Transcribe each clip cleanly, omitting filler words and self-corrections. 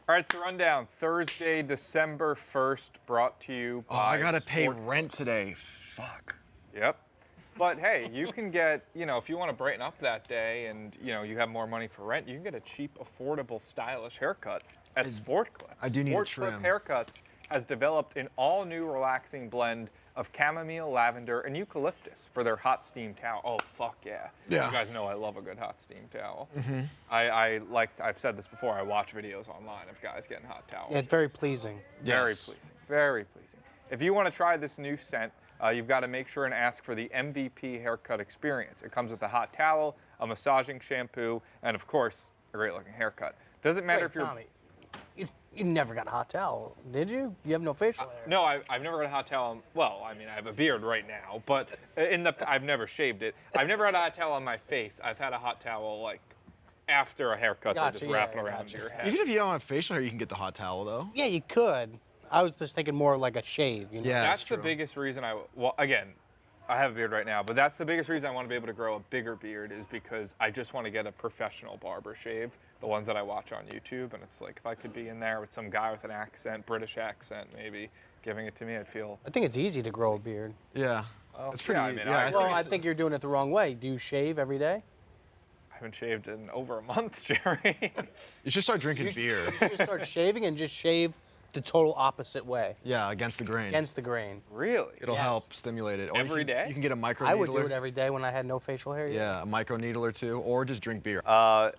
All right, it's the Rundown. Thursday, December 1st, brought to you by I gotta pay Sport rent today. Fuck. Yep. But hey, you can get, if you want to brighten up that day and, you have more money for rent, you can get a cheap, affordable, stylish haircut at Sport Clips. I do need a Sport trim. Clip Haircuts has developed an all-new relaxing blend of chamomile, lavender, and eucalyptus for their hot steam towel. Oh, fuck yeah. Yeah. You guys know I love a good hot steam towel. Mm-hmm. I've said this before, I watch videos online of guys getting hot towels. Yeah, it's very pleasing. Very Yes. pleasing. Very pleasing. If you want to try this new scent, you've got to make sure and ask for the MVP haircut experience. It comes with a hot towel, a massaging shampoo, and of course, a great looking haircut. Doesn't matter if you're... Tommy, you never got a hot towel, did you? You have no facial hair. No, I've never had a hot towel. Well, I mean, I have a beard right now, but I've never shaved it. I've never had a hot towel on my face. I've had a hot towel like after a haircut that Gotcha, just wrap yeah, around gotcha. your head. Even if you don't have facial hair, you can get the hot towel though. Yeah, you could. I was just thinking more like a shave. You know? Yeah. That's the true. biggest reason again, I have a beard right now, but that's the biggest reason I want to be able to grow a bigger beard is because I just want to get a professional barber shave, the ones that I watch on YouTube, and it's like if I could be in there with some guy with an accent, British accent maybe, giving it to me, I'd feel... I think it's easy to grow a beard. Yeah. Oh, It's pretty. yeah, I mean, yeah, Well, I think you're doing it the wrong way. Do you shave every day? I haven't shaved in over a month, Jerry. you should start drinking beer. You should start shaving and just shave the total opposite way, Yeah, against the grain. against the grain. Really? It'll Yes. help stimulate it. Or Every day? You can get a micro I needler. would do it every day when I had no facial hair yet. Yeah, a micro needler too, or just drink beer.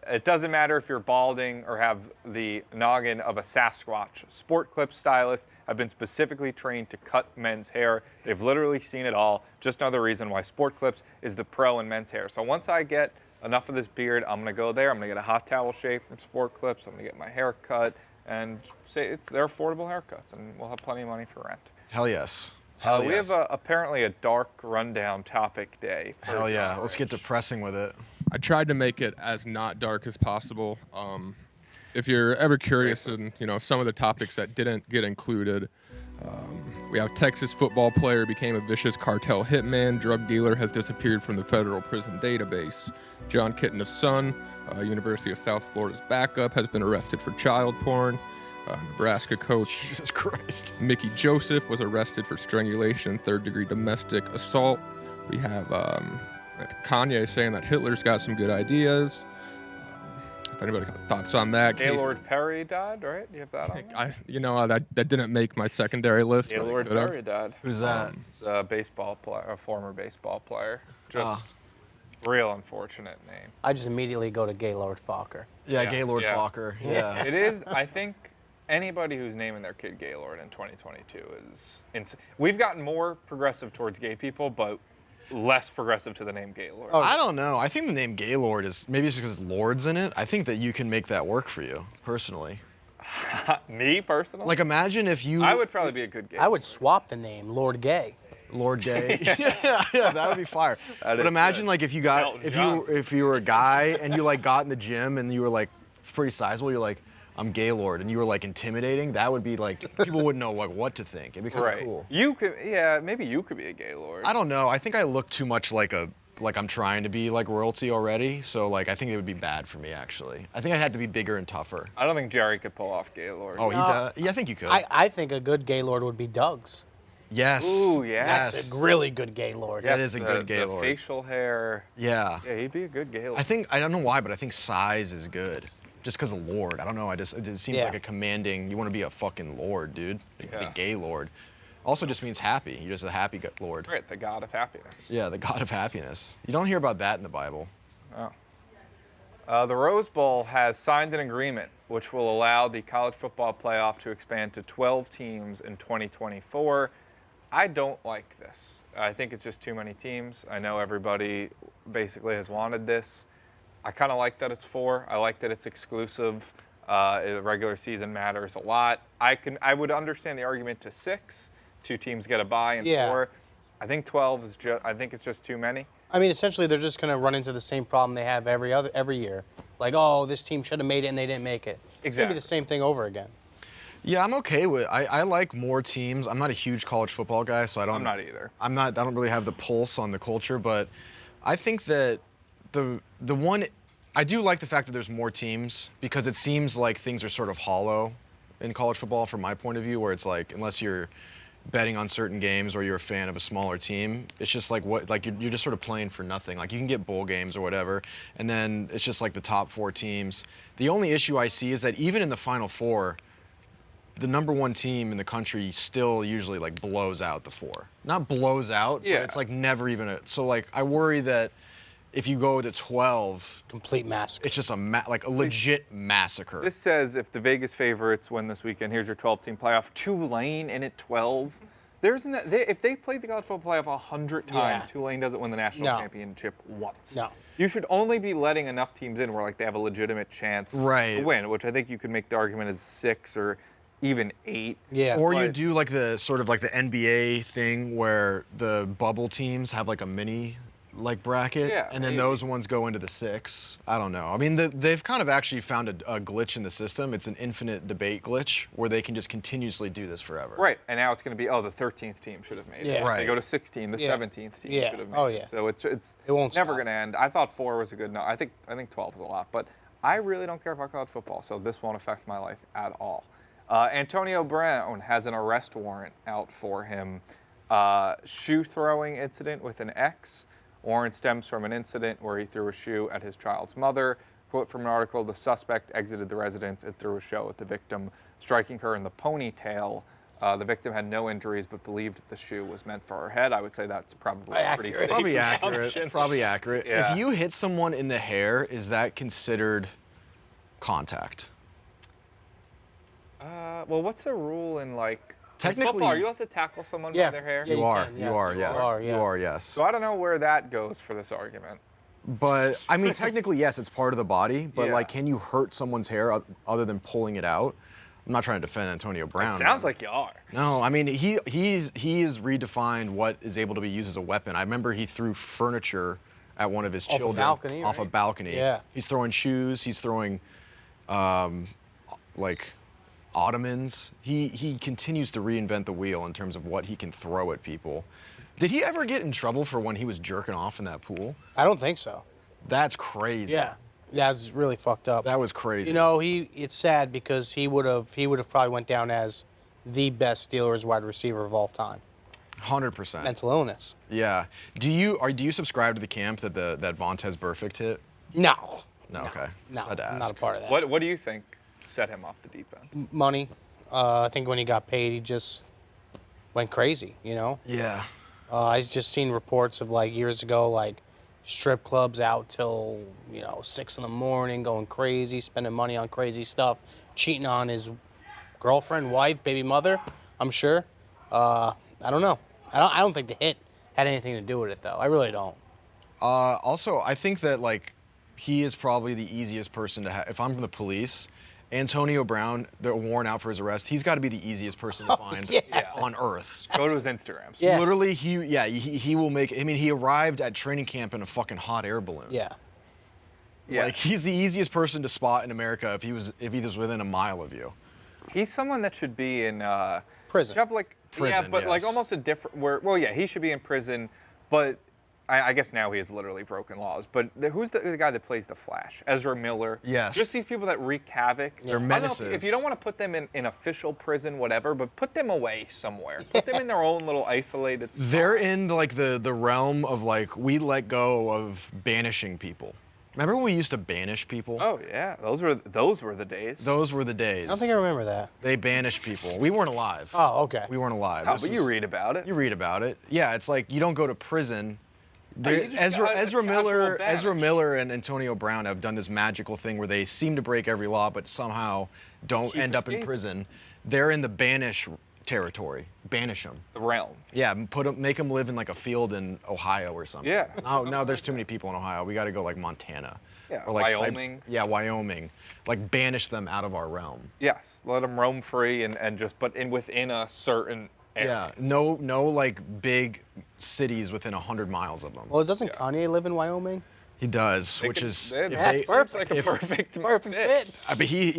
It doesn't matter if you're balding or have the noggin of a Sasquatch. Sport Clip stylists have been specifically trained to cut men's hair. They've literally seen it all. Just another reason why Sport Clips is the pro in men's hair. So once I get enough of this beard, I'm gonna go there. I'm gonna get a hot towel shave from Sport Clips. I'm gonna get my hair cut and say they're affordable haircuts, and we'll have plenty of money for rent. Hell yes. Hell We yes. have apparently a dark rundown topic day. per Hell yeah. John Let's get Rich. depressing with it. I tried to make it as not dark as possible. If you're ever curious in some of the topics that didn't get included, we have Texas football player became a vicious cartel hitman. Drug dealer has disappeared from the federal prison database. John Kitna's son, University of South Florida's backup, has been arrested for child porn. Nebraska coach Jesus Christ. Mickey Joseph was arrested for strangulation, third-degree domestic assault. We have Kanye saying that Hitler's got some good ideas. If anybody got thoughts on that, Gaylord Perry died, right? You have that on there? that didn't make my secondary list. but it Gaylord could have. Perry died. Who's that? He's a baseball player, a former baseball player. Just real unfortunate name. I just immediately go to Gaylord Fokker. Yeah, Yeah, Gaylord yeah. Fokker. Yeah. It is, I think, anybody who's naming their kid Gaylord in 2022 is we've gotten more progressive towards gay people, but less progressive to the name Gaylord. Oh, I don't know. I think the name Gaylord is maybe it's because Lord's in it. I think that you can make that work for you personally. Me personally? Like imagine if you I would probably be a good gay. I would swap the name, Lord Gay. Lord Gay. yeah, that would be fire. That But is imagine good. like if you got Elton Johnson. if you were a guy and you like got in the gym and you were like pretty sizable, you're like I'm Gaylord and you were like intimidating, that would be like people wouldn't know like what to think. It'd be kind of right. cool. You could, maybe you could be a Gaylord. I don't know. I think I look too much like I'm trying to be like royalty already. So like I think it would be bad for me actually. I think I'd have to be bigger and tougher. I don't think Jerry could pull off Gaylord. Oh, he No. does. Yeah, I think you could. I think a good Gaylord would be Doug's. Yes. Ooh, yes. That's a really good Gaylord. Yeah. That is a the- good the Gaylord. facial hair. Yeah. Yeah, he'd be a good Gaylord. I think I don't know why, but I think size is good. Just because of Lord. I don't know. It just seems Yeah. like a commanding. You want to be a fucking Lord, dude. Like Yeah. the gay Lord. Also just means happy. You're just a happy Lord. Right, the god of happiness. Yeah, the God of happiness. You don't hear about that in the Bible. Oh. The Rose Bowl has signed an agreement which will allow the college football playoff to expand to 12 teams in 2024. I don't like this. I think it's just too many teams. I know everybody basically has wanted this. I kind of like that it's 4. I like that it's exclusive. The regular season matters a lot. I would understand the argument to 6. 2 teams get a bye, and Yeah. 4. I think 12 is just. I think it's just too many. I mean, essentially, they're just going to run into the same problem they have every year. Like, oh, this team should have made it and they didn't make it. It's going to be the same thing over again. Yeah, I'm okay with. I like more teams. I'm not a huge college football guy, so I don't. I'm not either. I don't really have the pulse on the culture, but I think that the one I do like the fact that there's more teams because it seems like things are sort of hollow in college football from my point of view, where it's like unless you're betting on certain games or you're a fan of a smaller team, it's just like you're just sort of playing for nothing. Like you can get bowl games or whatever, and then it's just like the top 4 teams. The only issue I see is that even in the Final Four, the number 1 team in the country still usually like blows out the 4. Not blows out, Yeah. but it's like never even so like I worry that if you go to 12, Complete massacre. it's just like a legit massacre. This says if the Vegas favorites win this weekend, here's your 12-team playoff. Tulane in at 12. If they played the college football playoff 100 times, Yeah. Tulane doesn't win the national No. championship once. No. You should only be letting enough teams in where like they have a legitimate chance Right. to win, which I think you could make the argument is 6 or even 8. Yeah. Or you But- do like the sort of like the NBA thing where the bubble teams have like a mini like bracket, Yeah, and then maybe. those ones go into the 6. I don't know. I mean, they've kind of actually found a glitch in the system. It's an infinite debate glitch where they can just continuously do this forever. Right, and now it's going to be, the 13th team should have made it. Yeah. If Right. they go to 16, the Yeah. 17th team Yeah. should have made Oh, it. yeah. So it's It won't never stop. going to end. I thought 4 was a good number. I think 12 is a lot, but I really don't care about college football, so this won't affect my life at all. Antonio Brown has an arrest warrant out for him. Shoe throwing incident with an ex. Warrant stems from an incident where he threw a shoe at his child's mother. Quote from an article, the suspect exited the residence and threw a shoe at the victim, striking her in the ponytail. The victim had no injuries but believed the shoe was meant for her head. I would say that's probably a pretty Accurate. safe Probably assumption. accurate. Probably accurate. Yeah. If you hit someone in the hair, is that considered contact? Well, what's the rule in like in Technically- football? Are you allowed to tackle someone Yeah, by their hair? yeah, You you are. can, You yes. are. You Yes. are, yeah. You are. Yes. So I don't know where that goes for this argument. But I mean, technically, yes, it's part of the body. But Yeah. like, can you hurt someone's hair other than pulling it out? I'm not trying to defend Antonio Brown. It sounds but- like you are. No, I mean he is redefined what is able to be used as a weapon. I remember he threw furniture at one of his Off a children balcony, off a right? balcony. Yeah. He's throwing shoes. He's throwing, like, ottomans. He continues to reinvent the wheel in terms of what he can throw at people. Did he ever get in trouble for when he was jerking off in that pool? I don't think so. That's crazy. Yeah. Yeah, it's really fucked up. That was crazy. You know, it's sad because he would have probably went down as the best Steelers wide receiver of all time. 100%. Mental illness. Yeah. Do you subscribe to the camp that that Vontaze Burfict hit? No. No. Okay. No, Had to I'm not a ask. part of that. What do you think set him off the deep end? Money. I think when he got paid, he just went crazy, you know? Yeah. I just seen reports of like years ago, like strip clubs out till 6 in the morning, going crazy, spending money on crazy stuff, cheating on his girlfriend, wife, baby mother. I'm sure. I don't know. I don't think the hit had anything to do with it though. I really don't. Also, I think that like he is probably the easiest person to have. If I'm from the police, Antonio Brown, the warrant out for his arrest, he's got to be the easiest person to find yeah. on earth. Go to his Instagram. Yeah. Literally, he will make. I mean, he arrived at training camp in a fucking hot air balloon. Yeah. Yeah. Like he's the easiest person to spot in America if he was within a mile of you. He's someone that should be in Prison. should have like yeah, Prison, but like yes. almost a different. Well, yeah, he should be in prison, but I guess now he has literally broken laws. But who's the guy that plays the Flash? Ezra Miller. Yes. Just these people that wreak havoc. They're I don't know menaces. if you don't want to put them in official prison, whatever, but put them away somewhere. Put them in their own little isolated spot. They're in like the realm of like we let go of banishing people. Remember when we used to banish people? Oh yeah, those were the days. Those were the days. I don't think I remember that. They banished people. We weren't alive. Oh, okay. We weren't alive. Oh, This but was- you read about it. You read about it. Yeah, it's like you don't go to prison. Oh, you just got a Ezra casual banish. Miller and Antonio Brown have done this magical thing where they seem to break every law but somehow don't Keep end up in escaping. prison. They're in the banish territory. Banish them. The realm. Yeah, make them live in like a field in Ohio or something. Yeah. No, there's too many people in Ohio. We got to go like Montana. Yeah, Or like Wyoming. Yeah, Wyoming. Like banish them out of our realm. Yes, let them roam free and just but within a certain area. Yeah, no like big cities within 100 miles of them. Well, doesn't Kanye live in Wyoming? He does, They which could- is they- if that's they- perfect. Like a if- perfect Perfect fit. I mean,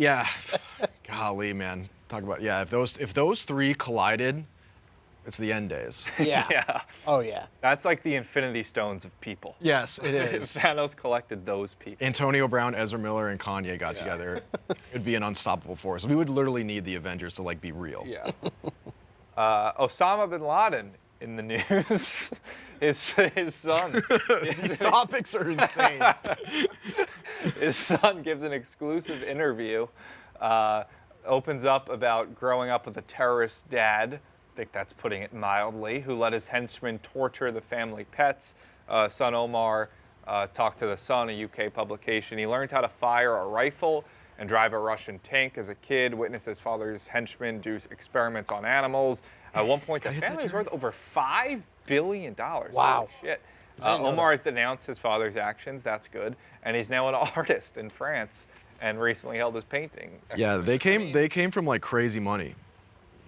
golly, man, talk about if those three collided, It's the end days. Yeah. Yeah. Oh yeah. That's like the Infinity Stones of people. Yes, it is. Thanos collected those people. Antonio Brown, Ezra Miller, and Kanye got together. It'd be an unstoppable force. We would literally need the Avengers to like be real. Yeah. Osama Bin Laden in the news. his son. These topics are insane. His son gives an exclusive interview. Opens up about growing up with a terrorist dad. I think that's putting it mildly. Who let his henchmen torture the family pets. Son Omar talked to The Sun, a UK publication. He learned how to fire a rifle and drive a Russian tank as a kid. Witnessed his father's henchmen do experiments on animals. At one point, the family was worth over $5 billion. Wow. Holy shit. I didn't know Omar has denounced his father's actions. That's good. And he's now an artist in France and recently held his painting. Yeah, they came from like crazy money.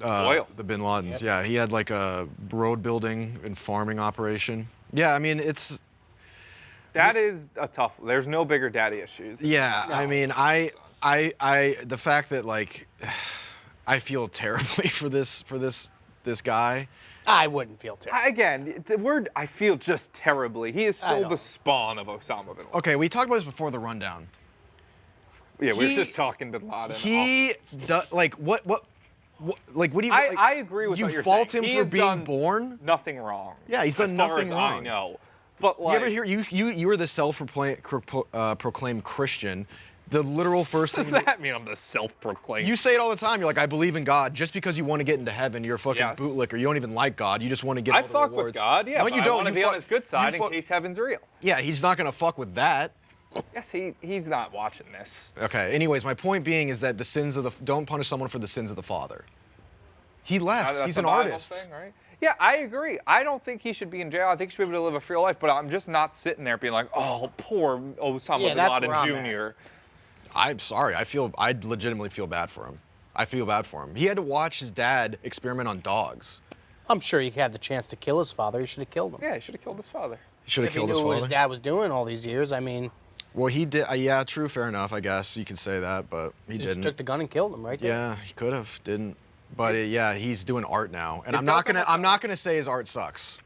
Oil. The Bin Ladens. Yeah, he had like a road building and farming operation. Yeah, I mean it's. That is a tough. There's no bigger daddy issues. Yeah, I mean the fact that like I feel terribly for this guy. I wouldn't feel terrible. Again, the word I feel just terribly. He is still know. the spawn of Osama bin Laden. Okay, we talked about this before the rundown. Yeah, we were He- just talking bin Laden. He like what like what do you? Like, I agree with you what you're fault saying. him He for has being done born. Nothing wrong. Yeah, he's as done far nothing as I wrong. know. But like, You ever hear you were the self-proclaimed Christian. The literal first what thing does that mean? I'm the self-proclaimed. you say it all the time. You're like, I believe in God. Just because you want to get into heaven, you're a fucking Yes. bootlicker. You don't even like God. You just want to get I all the fuck rewards. with God, yeah, No, but you I don't. want to You be on fuck- his good side you in fuck- case heaven's real. Yeah, he's not gonna fuck with that. Yes, he's not watching this. Okay. Anyways, my point being is that the sins of the don't punish someone for the sins of the father. He left. That's He's a an Bible artist. thing, right? Yeah, I agree. I don't think he should be in jail. I think he should be able to live a free life, but I'm just not sitting there being like, oh, poor Osama Yeah, bin that's Laden where I'm Jr. I'm sorry. I legitimately feel bad for him. I feel bad for him. He had to watch his dad experiment on dogs. I'm sure he had the chance to kill his father. He should have killed him. Yeah, he should have killed his father. He should have If he killed knew his what father. his dad was doing all these years, I mean, Well, he did. Yeah, true. Fair enough. I guess you could say that, but he he just didn't. took the gun and killed him right there. Yeah, he could have. Didn't. But yeah, he's doing art now, and It I'm not does gonna. almost I'm not gonna say his art sucks.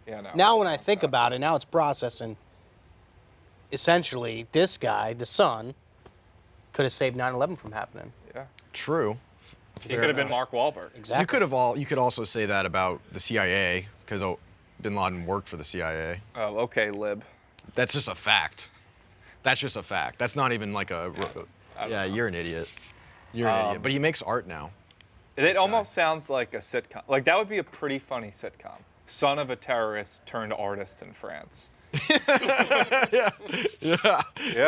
Yeah, no. Now when I think about it, now it's processing. Essentially, this guy, the son, could have saved 9/11 from happening. Yeah. True. He could have been Mark Wahlberg. Exactly. You could also say that about the CIA because Bin Laden worked for the CIA. Oh, okay, lib. That's just a fact. That's just a fact. That's not even like a. Yeah, you're an idiot. You're an idiot. But he makes art now. It guy. almost sounds like a sitcom. Like, that would be a pretty funny sitcom. Son of a terrorist turned artist in France. Yeah. Yeah.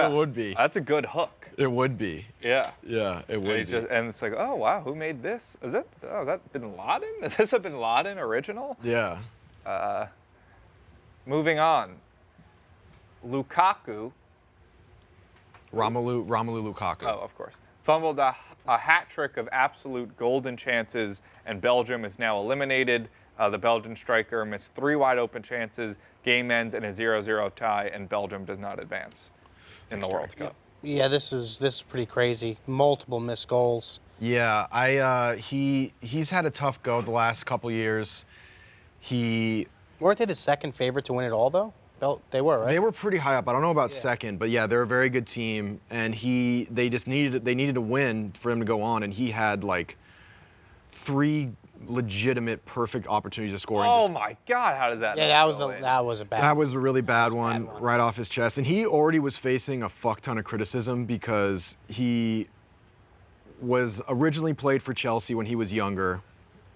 It would be. That's a good hook. It would be. Yeah. Yeah, it And, would he's be. just, and it's like, oh, wow, who made this? Is that Bin Laden? Is this a Bin Laden original? Yeah. Moving on. Lukaku. Romelu Lukaku. Oh, of course. Fumbled a hat trick of absolute golden chances, and Belgium is now eliminated. The Belgian striker missed 3 wide open chances. Game ends in a 0-0 tie, and Belgium does not advance in the World Cup. Yeah, this is pretty crazy. Multiple missed goals. Yeah, he's had a tough go the last couple years. Weren't they the second favorite to win it all though? They were, right? They were pretty high up. I don't know about second, but yeah, they're a very good team, and they needed to win for him to go on, and he had like 3 legitimate perfect opportunities to score. and Oh just- my God! How does that? Yeah, not that was go in? that was a bad. That was a really bad was a one, bad one. right off his chest, and he already was facing a fuck ton of criticism because he was originally played for Chelsea when he was younger,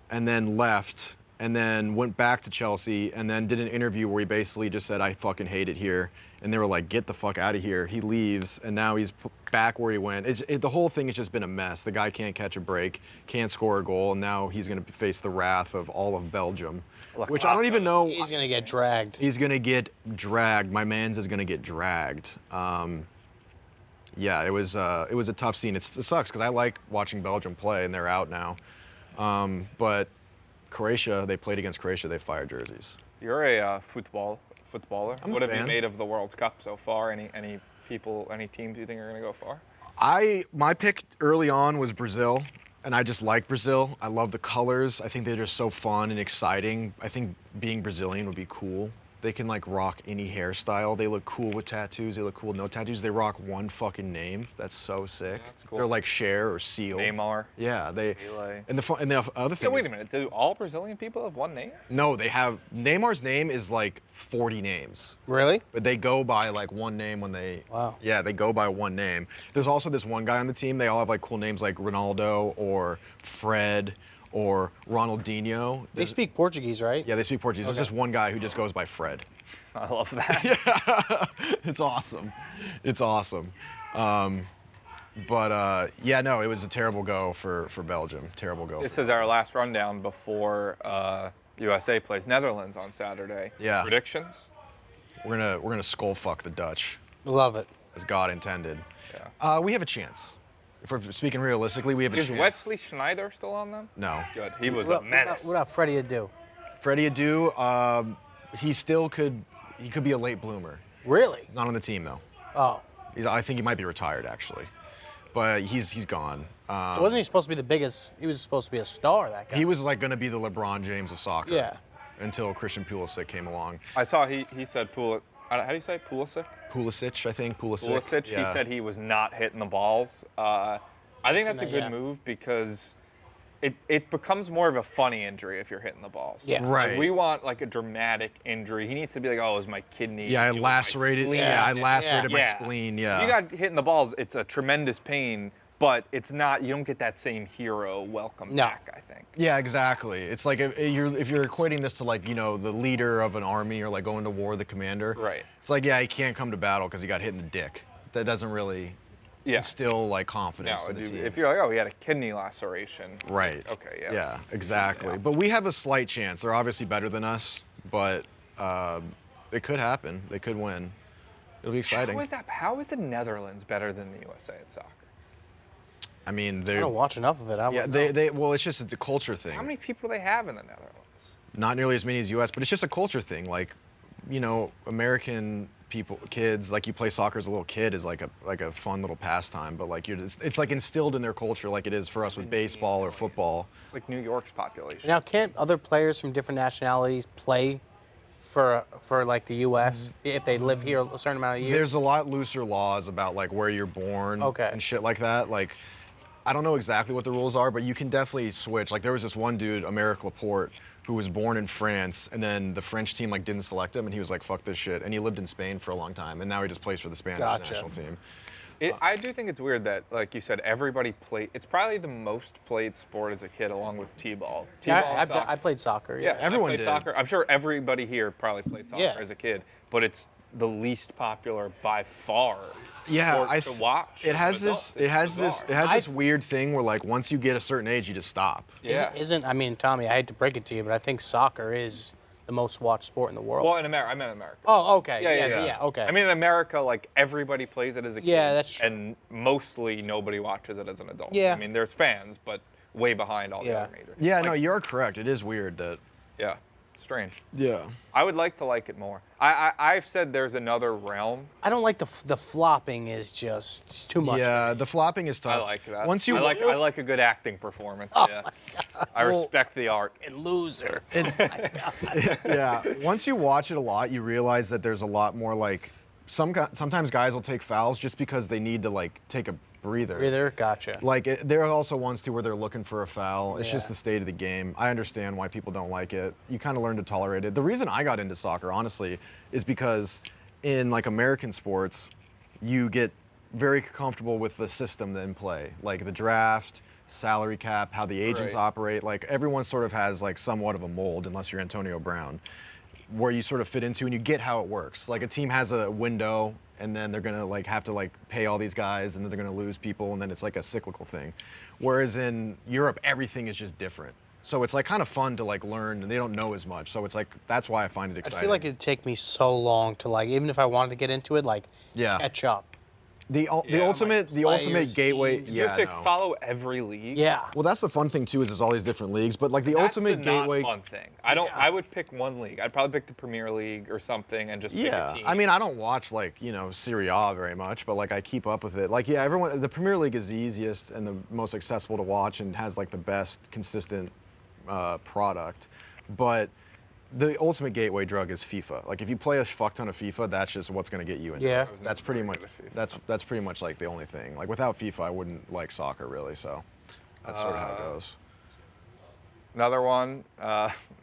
and then left, and then went back to Chelsea, and then did an interview where he basically just said, I fucking hate it here. And they were like, get the fuck out of here. He leaves, and now he's back where he went. The whole thing has just been a mess. The guy can't catch a break, can't score a goal, and now he's going to face the wrath of all of Belgium, which I don't even know. He's gonna get dragged. He's going to get dragged. My man's is going to get dragged. Yeah, it was a tough scene. It sucks because I like watching Belgium play, and they're out now. But Croatia, they played against Croatia. They fired jerseys. You're a footballer. I'm a What have you fan. made of the World Cup so far? Any teams you think are going to go far? My pick early on was Brazil. and I just like Brazil. I love the colors. I think they're just so fun and exciting. I think being Brazilian would be cool. They can like rock any hairstyle. They look cool with tattoos. They look cool with no tattoos. They rock one fucking name. That's so sick. Yeah, that's cool. They're like Cher or Seal. Neymar. Yeah, they. Pele. And the other thing. Yeah, wait is- a minute. Do all Brazilian people have one name? No, they have Neymar's name is like 40 names. Really? But they go by like one name when they. Wow. Yeah, they go by one name. There's also this one guy on the team. They all have like cool names like Ronaldo or Fred or Ronaldinho. They speak Portuguese, right? Yeah, they speak Portuguese. Okay. There's just one guy who just goes by Fred. I love that. Yeah, it's awesome. It's awesome. Yeah, no, it was a terrible go for Belgium. Terrible go. This is our last rundown before USA plays Netherlands on Saturday. Yeah. Predictions? We're gonna skull fuck the Dutch, Love it. as God intended. Yeah. We have a chance. If we're speaking realistically, we have a Is chance. Wesley Schneider still on them? No. Good. He was What a about- menace. What about Freddie Adu? Freddie Adu, he still could. He could be a late bloomer. Really? Not on the team though. Oh. I think he might be retired actually, but he's gone. Wasn't he supposed to be the biggest? He was supposed to be a star, that guy. He was like going to be the LeBron James of soccer. Yeah. Until Christian Pulisic came along. I saw he said how do you say Pulisic? Pulisic, I think. Pulisic. Yeah. He said he was not hitting the balls. I think Seen that's a that, good yeah. move because it becomes more of a funny injury if you're hitting the balls. Yeah. Right. Like, we want like a dramatic injury. He needs to be like, oh, it was my kidney. Yeah, I it was my lacerated. spleen." Yeah, I Yeah. lacerated my Yeah. spleen. Yeah. You got hitting the balls. It's a tremendous pain, but it's not. You don't get that same hero welcome No. back. I think. Yeah, exactly. It's like if you're equating this to like the leader of an army or like going to war, the commander. Right. It's like he can't come to battle because he got hit in the dick. That doesn't really Yeah. instill like confidence No, in the team. if you're like, oh, he had a kidney laceration. it's Right. like, okay. Yeah. Yeah, exactly. Yeah. But we have a slight chance. They're obviously better than us, but it could happen. They could win. It'll be exciting. How is the Netherlands better than the USA at soccer? I mean, I they. don't watch enough of it. I Yeah, wouldn't know. they. Well, it's just a culture thing. How many people do they have in the Netherlands? Not nearly as many as U.S., but it's just a culture thing. Like, American kids, like you play soccer as a little kid is like a fun little pastime, but like it's like instilled in their culture like it is for us with baseball or football. It's like New York's population. Now, can't other players from different nationalities play for like the U.S. if they live here a certain amount of years? There's a lot looser laws about like where you're born Okay. and shit like that. Like, I don't know exactly what the rules are, but you can definitely switch. Like there was this one dude, Americ Laporte, who was born in France, and then the French team like didn't select him, and he was like, "Fuck this shit," and he lived in Spain for a long time, and now he just plays for the Spanish Gotcha. national team. I do think it's weird that, like you said, everybody play. It's probably the most played sport as a kid, along with t-ball. Yeah, T-ball, I played soccer. Yeah, Everyone I played did. soccer. I'm sure everybody here probably played soccer Yeah. as a kid, but it's the least popular by far. Yeah, sport to watch. It has this. It has this. It has I this weird thing where like once you get a certain age, you just stop. Yeah. Isn't, I mean, Tommy, I hate to break it to you, but I think soccer is the most watched sport in the world. Well, in America, I meant America. Oh, okay. Yeah. Yeah, okay. I mean, in America, like everybody plays it as a kid. Yeah, that's true. And mostly nobody watches it as an adult. Yeah. I mean, there's fans, but way behind all the Yeah. other major. Yeah, Like, no, you're correct. It is weird that. Yeah, strange. Yeah. I would like to like it more. I've said there's another realm. I don't like the flopping is just it's too much. Yeah, the flopping is tough. I like that. Once you I like a good acting performance. Yeah. I Well- respect the art. And loser. It's, yeah. Once you watch it a lot, you realize that there's a lot more like sometimes guys will take fouls just because they need to like take a breather. Breather, gotcha. Like there are also ones too where they're looking for a foul. It's just Yeah. the state of the game. I understand why people don't like it. You kind of learn to tolerate it. The reason I got into soccer, honestly, is because in like American sports, you get very comfortable with the system in play, like the draft, salary cap, how the agents Right. operate. Like everyone sort of has like somewhat of a mold, unless you're Antonio Brown, where you sort of fit into and you get how it works. Like a team has a window and then they're gonna like have to like pay all these guys and then they're gonna lose people and then it's like a cyclical thing. Whereas in Europe, everything is just different. So it's like kind of fun to like learn and they don't know as much. So it's like, that's why I find it I exciting. feel like it'd take me so long to like, even if I wanted to get into it, like Yeah. catch up. The Yeah, ultimate players, gateway. teams. You Yeah, have to no. follow every league. Yeah. Well, that's the fun thing too is there's all these different leagues, but like the That's ultimate the gateway. not fun thing. I would pick one league. I'd probably pick the Premier League or something and just pick Yeah, a team. I mean, I don't watch like Serie A very much, but like I keep up with it. Like, yeah, the Premier League is the easiest and the most accessible to watch and has like the best consistent product. But the ultimate gateway drug is FIFA. Like, if you play a fuck ton of FIFA, that's just what's gonna get you in. Yeah. That's pretty much that's pretty much like the only thing. Like, without FIFA, I wouldn't like soccer really. So that's sort of how it goes. Another one,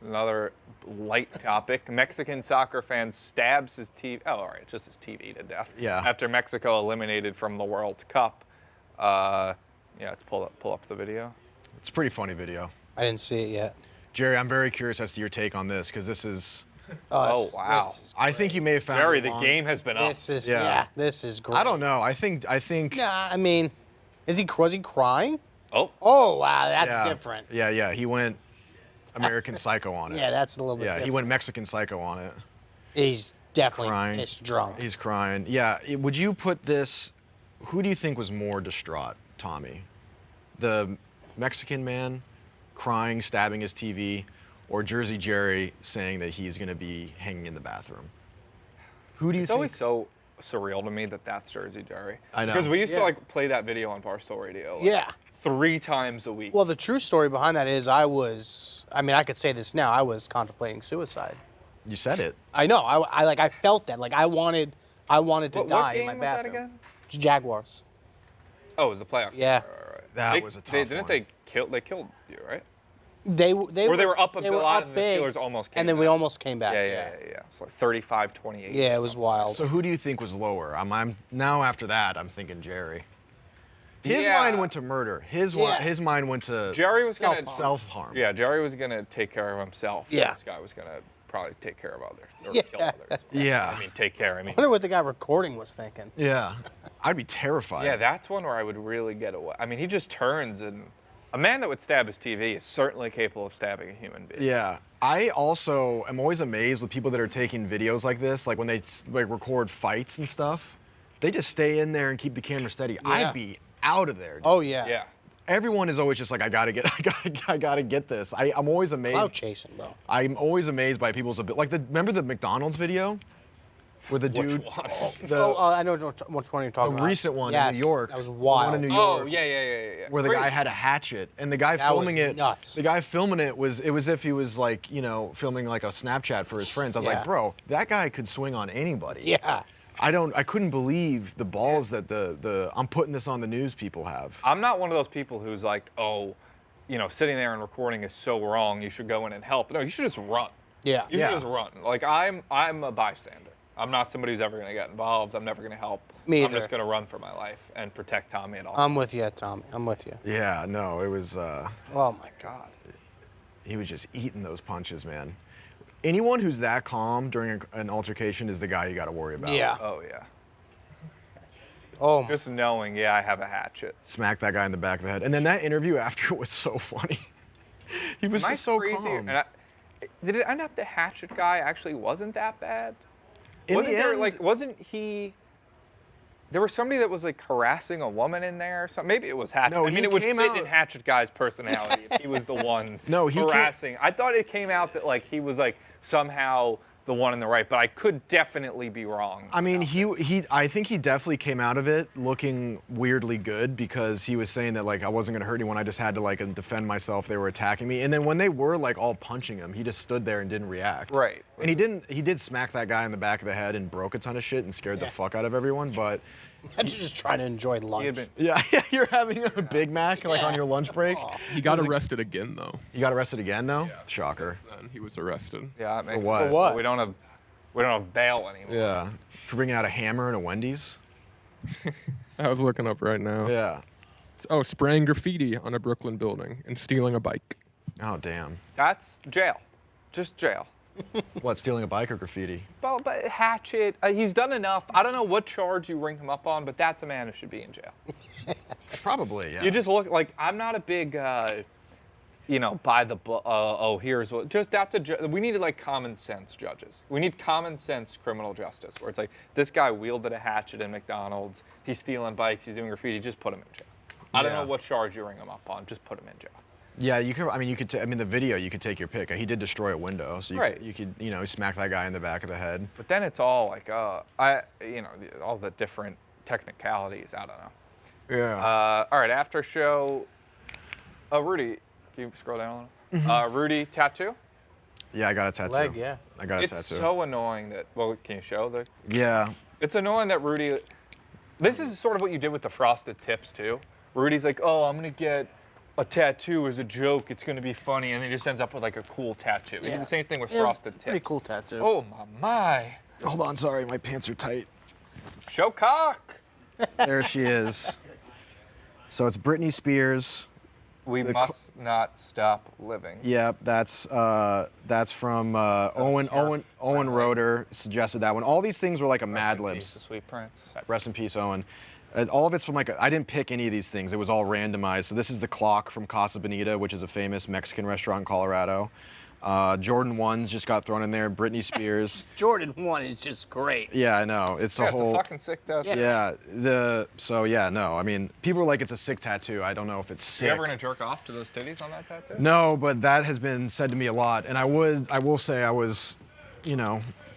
another light topic. Mexican soccer fan stabs his TV. Oh, all right, just his TV to death. Yeah. After Mexico eliminated from the World Cup. Yeah, let's pull up the video. It's a pretty funny video. I didn't see it yet. Jerry, I'm very curious as to your take on this because this is. Oh, this- wow. This is I think you may have found. Jerry, it the long. game has been up. This is Yeah. this is great. I don't know. I think. Nah, I mean, was he crying? Oh, Oh wow, that's Yeah. different. Yeah. He went American Psycho on it. Yeah, that's a little bit. Yeah, different. he went Mexican Psycho on it. He's definitely Crying. pissed drunk. He's crying. Yeah. Would you put this? Who do you think was more distraught, Tommy? The Mexican man crying, stabbing his TV, or Jersey Jerry saying that he's going to be hanging in the bathroom? Who do you it's think? always so surreal to me that that's Jersey Jerry. I know. Because we used to Yeah. like play that video on Barstool Radio. Like, Yeah. 3 times a week. Well, the true story behind that is I could say this now. I was contemplating suicide. You said it. I know. I felt that. Like I wanted to what die game in my was that bathroom. again? Jaguars. Oh, it was the playoff. Yeah. Right. That was a tough Didn't one. they killed you, right? They Or they were up a they were lot up and big, the Steelers almost came and then we back. almost came back. Yeah. It's like 35-28. Yeah, it was wild. So who do you think was lower? I'm now after that. I'm thinking Jerry. His Yeah. mind went to murder. His mind went to Jerry was gonna Self-harm. self-harm. Yeah, Jerry was gonna take care of himself. Yeah. This guy was gonna probably take care of others or Yeah. kill others. Yeah. I mean, take care. I mean, I wonder what the guy recording was thinking. Yeah. I'd be terrified. yeah, that's one where I would really get away. I mean, he just turns and a man that would stab his TV is certainly capable of stabbing a human being. Yeah. I also am always amazed with people that are taking videos like this, like when they like record fights and stuff. They just stay in there and keep the camera steady. I'd be out of there. Dude. Oh yeah. Yeah. Everyone is always just like, I gotta get this. I'm always amazed. Cloud chasing, bro. I'm always amazed by people's ability. Like remember the McDonald's video, where the Which dude, one? I know which one you're talking about. recent one Yes, in New York. That was the one wild. in New Oh, York. yeah. Where the guy had a hatchet, and the guy That filming was it, nuts. the guy filming it was as if he was like, filming like a Snapchat for his friends. I was Yeah. like, bro, that guy could swing on anybody. Yeah. I couldn't believe the balls that the I'm putting this on the news people have. I'm not one of those people who's like, oh, sitting there and recording is so wrong. You should go in and help. No, you should just run. Yeah. You Yeah. should just run. Like I'm a bystander. I'm not somebody who's ever going to get involved. I'm never going to help. Me I'm either. just going to run for my life and protect Tommy at all. I'm with you, Tommy. I'm with you. Yeah, no, it was Oh my God. he was just eating those punches, man. Anyone who's that calm during an altercation is the guy you got to worry about. Yeah. Oh yeah. Oh my. Just knowing, yeah, I have a hatchet. Smack that guy in the back of the head. And then that interview after was so funny. He was Am I just so crazy? calm. Did it end up the hatchet guy actually wasn't that bad? In Wasn't the there end- like wasn't he? There was somebody that was like harassing a woman in there or something. Maybe it was Hatchet. No, I mean, he it would came fit out- in Hatchet guy's personality if he was the one No, he can't- harassing. I thought it came out that like he was like somehow the one in the right, but I could definitely be wrong. I mean, about this. I think he definitely came out of it looking weirdly good because he was saying that like I wasn't gonna hurt anyone. I just had to like defend myself. They were attacking me, and then when they were like all punching him, he just stood there and didn't react. Right. And he did smack that guy in the back of the head and broke a ton of shit and scared the Yeah. fuck out of everyone. But Imagine just trying to enjoy He lunch. had been- yeah, you're having a Big Mac like on your lunch break. He got arrested again, though. You got arrested again though? Shocker. Then he was arrested. yeah, it makes what? sense. For what? We don't have bail anymore. Yeah. For bringing out a hammer and a Wendy's. I was looking up right now. Yeah. Oh, spraying graffiti on a Brooklyn building and stealing a bike. Oh damn. That's jail. Just jail. What? Stealing a bike or graffiti? But Hatchet, he's done enough. I don't know what charge you ring him up on, but that's a man who should be in jail. Probably. Yeah. You just look like I'm not a big, by the book. Here's what. Just that's we needed like common sense judges. We need common sense criminal justice, where it's like this guy wielded a hatchet in McDonald's. He's stealing bikes. He's doing graffiti. Just put him in jail. I don't know what charge you ring him up on. Just put him in jail. Yeah, you could. I mean, the video. You could take your pick. He did destroy a window, so Right. you could smack that guy in the back of the head. But then it's all like, all the different technicalities. I don't know. Yeah. All right, after show. Rudy, can you scroll down a little? Rudy tattoo. Yeah, I got a tattoo. Leg, yeah. I got a It's tattoo. so annoying that. Well, can you show the? Yeah. It's annoying that Rudy. This is sort of what you did with the frosted tips too. Rudy's like, oh, I'm gonna get a tattoo as a joke. It's gonna be funny, and he just ends up with like a cool tattoo. He did the same thing with frosted tips. Pretty cool tattoo. Oh my! Hold on, sorry, my pants are tight. Show cock. There she is. So it's Britney Spears. We must not stop living. Yep, that's from Owen friendly. Roeder suggested that one. All these things were like a Mad Rest in Libs. peace, the Sweet Prince. Rest in peace, Owen. All of it's from I didn't pick any of these things. It was all randomized. So this is the clock from Casa Bonita, which is a famous Mexican restaurant in Colorado. Jordan 1s just got thrown in there. Britney Spears. Jordan 1 is just great. Yeah, I know. It's Yeah, a it's whole. a fucking sick tattoo. Yeah. No. I mean, people are like, it's a sick tattoo. I don't know if it's sick. You ever gonna jerk off to those titties on that tattoo? No, but that has been said to me a lot. And I will say I was,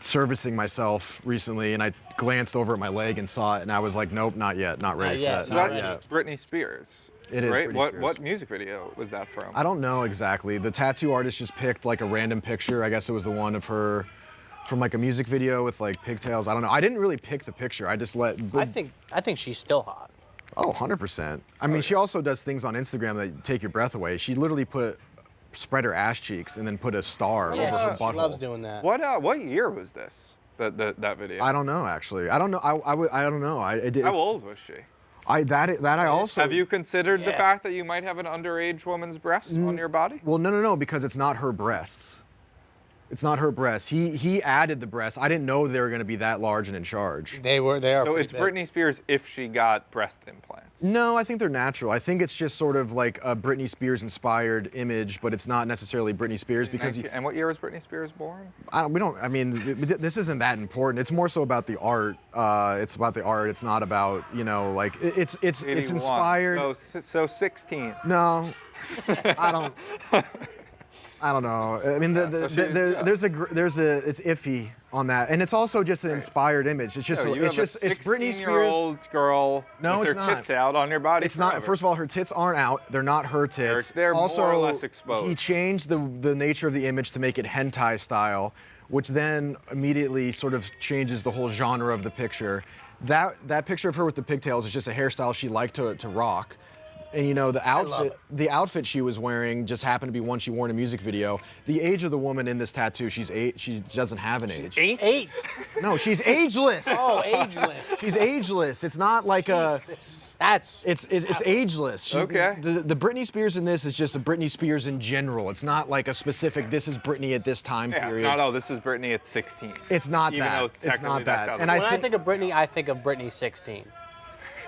servicing myself recently, and I glanced over at my leg and saw it, and I was like, nope, not yet, not ready Not for yet, that. So not that's yet. Britney Spears. It is right? Britney What Spears. what music video was that from? I don't know exactly. The tattoo artist just picked like a random picture. I guess it was the one of her from like a music video with like pigtails. I don't know. I didn't really pick the picture. I just let. I think she's still hot. Oh, 100%. I mean, she also does things on Instagram that take your breath away. She literally spread her ass cheeks and then put a star over her Yeah, she butthole. loves doing that. What year was this? That video. I don't know actually. I don't know. I don't know. How old was she? I also. Have you considered the Yeah. fact that you might have an underage woman's breasts on your body? Well, no, because it's not her breasts. It's not her breasts. He added the breasts. I didn't know they were going to be that large and in charge. They are. So pretty it's big. Britney Spears if she got breast implants. No, I think they're natural. I think it's just sort of like a Britney Spears inspired image, but it's not necessarily Britney Spears because And what year was Britney Spears born? this isn't that important. It's more so about the art. It's about the art. It's not about, it's 81. inspired. So 16. No, I don't know. I mean, it's iffy on that, and it's also just an inspired image. It's just, No, you have a it's Britney Spears. 16-year-old girl No, with it's her not. tits out on your body. It's not. forever. First of all, her tits aren't out. They're not her tits. They're also, more or less exposed. He changed the nature of the image to make it hentai style, which then immediately sort of changes the whole genre of the picture. That picture of her with the pigtails is just a hairstyle she liked to rock. And the outfit she was wearing just happened to be one she wore in a music video. The age of the woman in this tattoo, she's 8. She doesn't have an age. 8. No, she's ageless. Oh, ageless. She's ageless. It's not like Jesus. That's. It's ageless. Okay. The Britney Spears in this is just a Britney Spears in general. It's not like a specific. This is Britney at this time Yeah, period. it's not, this is Britney at 16. It's not Even that. though It's technically not that's that. how And they When I think of Britney, I think of Britney 16.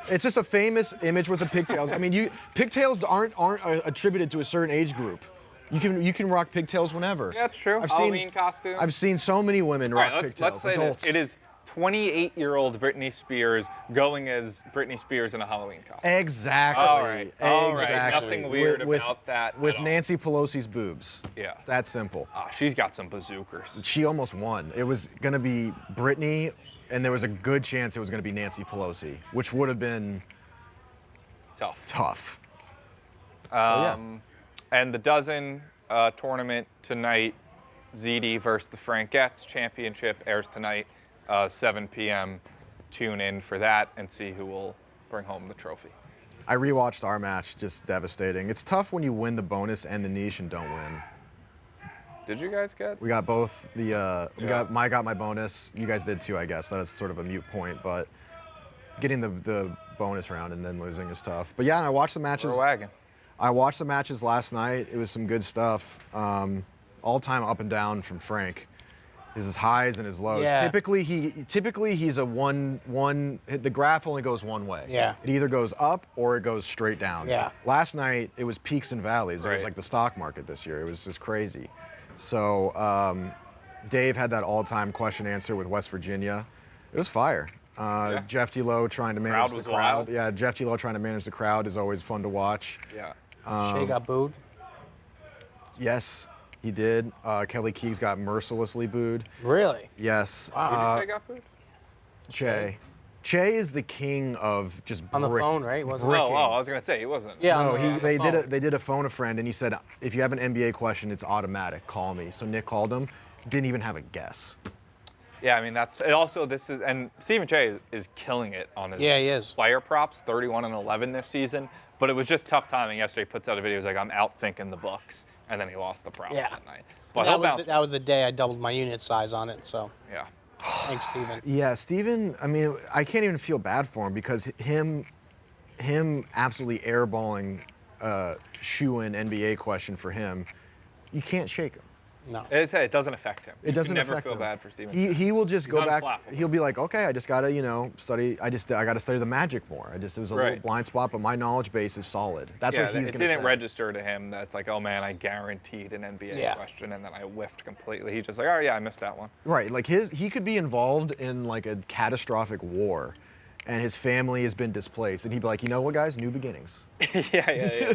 it's just a famous image with the pigtails. I mean, pigtails aren't attributed to a certain age group. You can rock pigtails whenever. Yeah, that's true. I've Halloween costume. I've seen so many women All rock right, pigtails. let's say adults. this. It is 28-year-old Britney Spears going as Britney Spears in a Halloween costume. Exactly. All right. Exactly. Nothing weird with, about that. With at all. Nancy Pelosi's boobs. Yeah. It's that simple. She's got some bazookas. She almost won. It was going to be Britney, and there was a good chance it was going to be Nancy Pelosi, which would have been tough. And the dozen tournament tonight, ZD versus the Frankettes championship airs tonight, 7 p.m. Tune in for that and see who will bring home the trophy. I rewatched our match, just devastating. It's tough when you win the bonus and the niche and don't win. Did you guys get? We got both I got my bonus. You guys did too, I guess. That is sort of a mute point, but getting the bonus round and then losing is tough. But yeah, and I watched the matches. We're wagging. I watched the matches last night. It was some good stuff. All time up and down from Frank. His highs and his lows. Yeah. Typically he's a one. The graph only goes one way. Yeah. It either goes up or it goes straight down. Yeah. Last night it was peaks and valleys. It was Right. like the stock market this year. It was just crazy. So Dave had that all-time question answer with West Virginia. It was fire. Yeah. Jeff D'Lo trying to manage Crowd the was crowd. wild. Yeah, Jeff D'Lo trying to manage the crowd is always fun to watch. Yeah. Shea got booed. Yes, he did. Kelly Keegs got mercilessly booed. Really? Yes. Who did you say got booed? Che is the king of just On the brick- phone, right? Wasn't bricking. Oh, I was gonna say he wasn't. Yeah. No, on the they phone. did a phone a friend, and he said, if you have an NBA question, it's automatic. Call me. So Nick called him. Didn't even have a guess. Yeah, I mean that's it. Also, this is and Stephen Che is killing it on his Yeah, he is. player props, 31 and 11 this season. But it was just tough timing. Yesterday, he puts out a video. He's like, I'm out thinking the Bucks, and then he lost the prop Yeah. that night. But that, he'll was bounce that was the day I doubled my unit size on it. So yeah. thanks, Steven. Yeah, Steven, I mean, I can't even feel bad for him because him absolutely airballing shoe-in NBA question for him, you can't shake him. No. It doesn't affect him. It doesn't you can never affect feel him. bad for Stephen. He will just He's go back. unflappable. He'll be like, okay, I just gotta study. I gotta study the Magic more. It was a little Right. blind spot, but my knowledge base is solid. That's Yeah, what he's it gonna didn't say. register to him that it's like, oh man, I guaranteed an NBA Yeah. question, and then I whiffed completely. He's just like, oh yeah, I missed that one. Right, like he could be involved in like a catastrophic war, and his family has been displaced, and he'd be like, you know what, guys, new beginnings. yeah.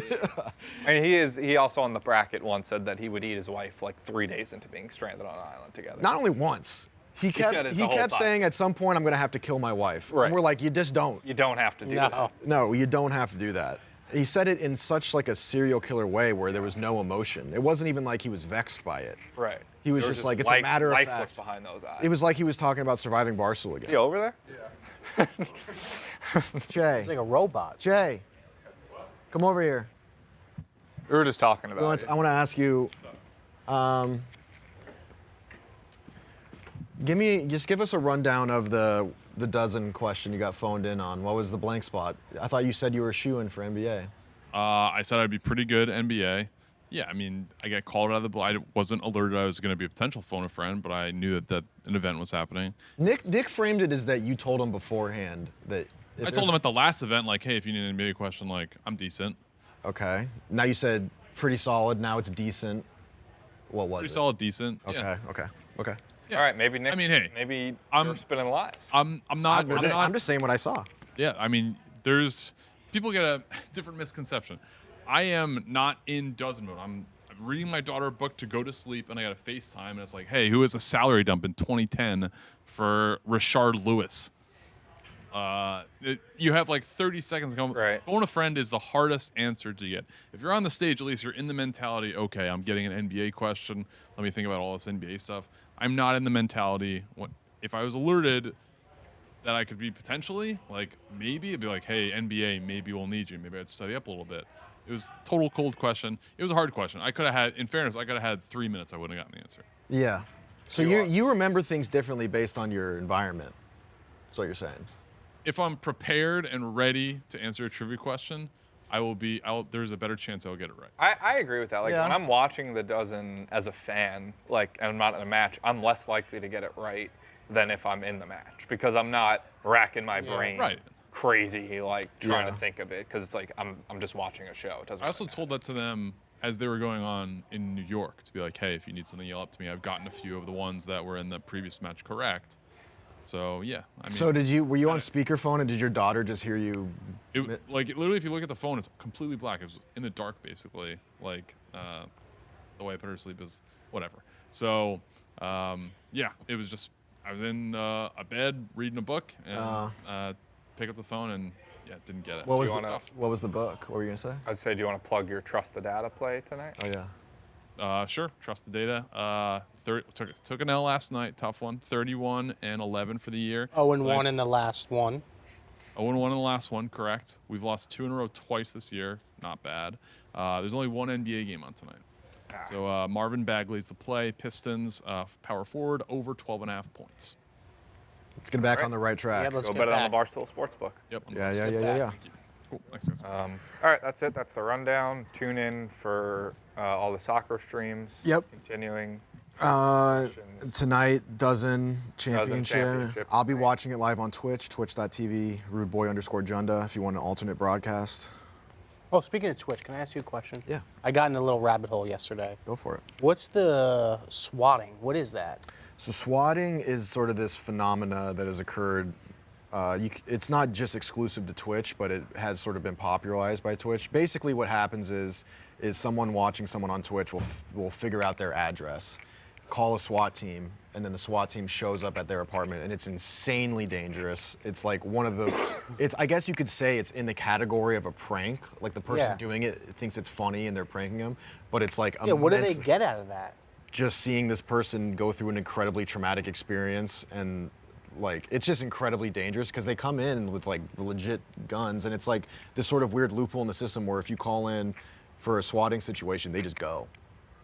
And he also on the bracket once said that he would eat his wife like 3 days into being stranded on an island together. Not only once. He said it the whole kept time. saying at some point I'm gonna have to kill my wife. Right. And we're like, you just don't. You don't have to do No. that. No, you don't have to do that. He said it in such like a serial killer way where there was no emotion. It wasn't even like he was vexed by it. Right. He was There just like, it's a matter of lifeless fact. behind those eyes. It was like he was talking about surviving Barstool Is he again. over there? Jay, He's like a robot. Jay, come over here. We were just talking about it. I want to ask you, give us a rundown of the dozen question you got phoned in on. What was the blank spot? I thought you said you were a shoo-in for NBA. I said I'd be pretty good at NBA. Yeah, I mean, I got called out of the blue. I wasn't alerted I was going to be a potential phone a friend, but I knew that an event was happening. Nick framed it as that you told him beforehand that. I told him at the last event, like, hey, if you need an NBA question, like, I'm decent. Okay. Now you said pretty solid. Now it's decent. What was Pretty it? solid, decent. Okay. Yeah. Okay. Yeah. All right, maybe Nick. I mean, hey, maybe I'm- you're spinning lies. I'm not. I'm just saying what I saw. Yeah, I mean, there's people get a different misconception. I am not in dozen mode. I'm reading my daughter a book to go to sleep, and I got a FaceTime, and it's like, hey, who was a salary dump in 2010 for Rashard Lewis? You have like 30 seconds to go. Right. Phone a friend is the hardest answer to get. If you're on the stage, at least you're in the mentality, okay, I'm getting an NBA question. Let me think about all this NBA stuff. I'm not in the mentality. If I was alerted that I could be potentially, like, maybe it'd be like, hey, NBA, maybe we'll need you. Maybe I'd study up a little bit. It was total cold question. It was a hard question. I could have had, in fairness, I could have had 3 minutes. I wouldn't have gotten the answer. Yeah. So you remember things differently based on your environment. That's what you're saying. If I'm prepared and ready to answer a trivia question, there's a better chance I'll get it right. I agree with that. Like Yeah. when I'm watching the dozen as a fan, like and I'm not in a match, I'm less likely to get it right than if I'm in the match because I'm not racking my brain Right. crazy like trying Yeah. to think of it because it's like I'm just watching a show. It doesn't. I also really told that to them as they were going on in New York to be like, hey, if you need something, yell up to me. I've gotten a few of the ones that were in the previous match correct. So yeah, I mean. So were you on speakerphone and did your daughter just hear you? Like literally, if you look at the phone, it's completely black. It was in the dark, basically. Like the way I put her to sleep is whatever. So yeah, it was just I was in a bed reading a book and pick up the phone and yeah, didn't get it. What was you the, wanna- what was the book? What were you gonna say? I'd say, do you want to plug your Trust the Data play tonight? Oh yeah. Sure. Trust the data. Took an L last night. Tough one. 31-11 for the year. 0-1 in the last one. 0-1 in the last one. Correct. We've lost 2 in a row twice this year. Not bad. There's only one NBA game on tonight. So Marvin Bagley's the play. Pistons, power forward, over 12.5 points. Let's get back Right. on the right track. Yeah, let's Go get bet it on back. the Barstool Sportsbook. Yep. Yeah. Thank you. Cool. Thanks, guys. All right, that's it. That's the rundown. Tune in for all the soccer streams. Yep. Continuing. Tonight, Dozen Championship. Championship I'll be tonight. watching it live on Twitch, twitch.tv, rudeboy_Junda, if you want an alternate broadcast. Oh, speaking of Twitch, can I ask you a question? Yeah. I got in a little rabbit hole yesterday. Go for it. What's the swatting? What is that? So swatting is sort of this phenomena that has occurred. It's not just exclusive to Twitch, but it has sort of been popularized by Twitch. Basically, what happens is someone watching someone on Twitch will figure out their address, call a SWAT team, and then the SWAT team shows up at their apartment, and it's insanely dangerous. It's like one of the, I guess you could say it's in the category of a prank. Like the person Yeah. doing it thinks it's funny and they're pranking them, but it's like Yeah, what do they immense- get out of that? just seeing this person go through an incredibly traumatic experience, and like it's just incredibly dangerous because they come in with like legit guns, and it's like this sort of weird loophole in the system where if you call in for a swatting situation, they just go.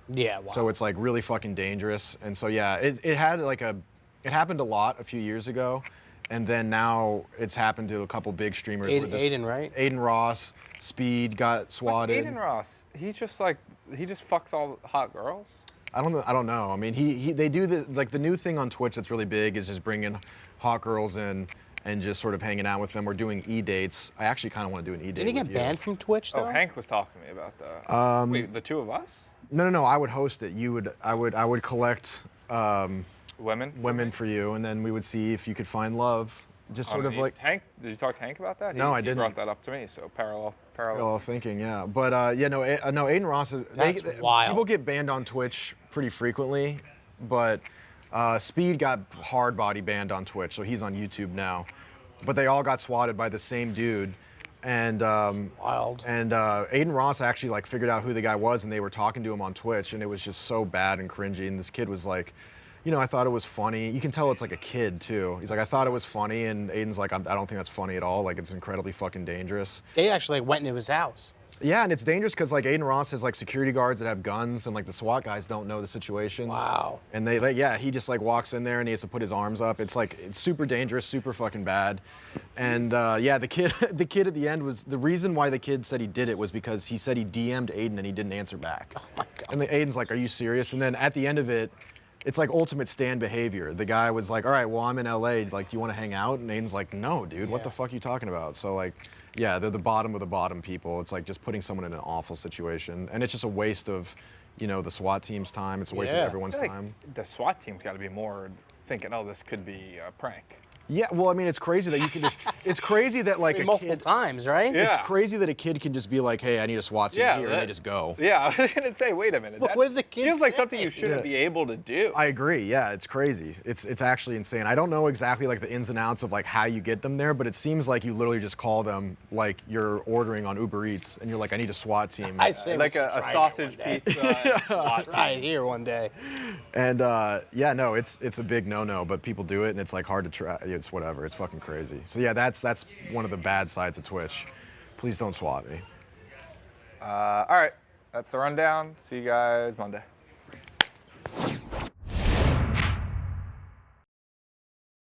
Yeah, wow. So it's like really fucking dangerous. And so yeah, it happened a lot a few years ago, and then now it's happened to a couple big streamers. with this- Aiden, right? Aiden Ross, Speed got swatted. Aiden Ross, he just fucks all hot girls. I don't know. I mean, they do the new thing on Twitch that's really big is just bringing hot girls in and just sort of hanging out with them or doing e-dates. I actually kind of want to do an e-date. Did he get with you. banned from Twitch though? Oh, Hank was talking to me about that. Wait, the two of us? No. I would host it. I would collect Women for you, and then we would see if you could find love. Just sort of like Hank. Did you talk to Hank about that? No, I He didn't. brought that up to me. So parallel. parallel thinking, yeah. But no, Aiden Ross is. That's wild. People get banned on Twitch pretty frequently, but Speed got hard body banned on Twitch, so he's on YouTube now. But they all got swatted by the same dude, and Wild. And Aiden Ross actually like figured out who the guy was, and they were talking to him on Twitch, and it was just so bad and cringy. And this kid was like, you know, I thought it was funny. You can tell it's like a kid too. He's like, I thought it was funny, and Aiden's like, I don't think that's funny at all. Like, it's incredibly fucking dangerous. They actually went into his house. Yeah, and it's dangerous because like Aiden Ross has like security guards that have guns, and like the SWAT guys don't know the situation. Wow. And yeah, he just like walks in there and he has to put his arms up. It's like, it's super dangerous, super fucking bad. And yeah, the kid at the end was, the reason why the kid said he did it was because he said he DM'd Aiden and he didn't answer back. Oh my God. And then Aiden's like, are you serious? And then at the end of it, it's like ultimate stan behavior. The guy was like, all right, well, I'm in LA. Like, do you want to hang out? And Aiden's like, no, dude, what the Yeah. fuck are you talking about? So like, yeah, they're the bottom of the bottom people. It's like just putting someone in an awful situation. And it's just a waste of, you know, the SWAT team's time. It's a waste of Yeah. everyone's I feel time. like the SWAT team's got to be more thinking, oh, this could be a prank. Yeah, well, I mean, it's crazy that you can just, it's crazy that like a multiple kid, times, right? Yeah. it's crazy that a kid can just be like, hey, I need a SWAT team here, and they just go. Yeah, I was gonna say, wait a minute. What that was the kid feels like saying? something you shouldn't be able to do. I agree. Yeah, it's crazy. It's actually insane. I don't know exactly like the ins and outs of like how you get them there, but it seems like you literally just call them like you're ordering on Uber Eats, and you're like, I need a SWAT team. I say like we should a try it sausage one day. pizza. and SWAT Try team. it here one day. And yeah, no, it's a big no-no, but people do it, and it's like hard to try. It's whatever. It's fucking crazy. So yeah, that's one of the bad sides of Twitch. Please don't swat me. All right, that's the rundown. See you guys Monday.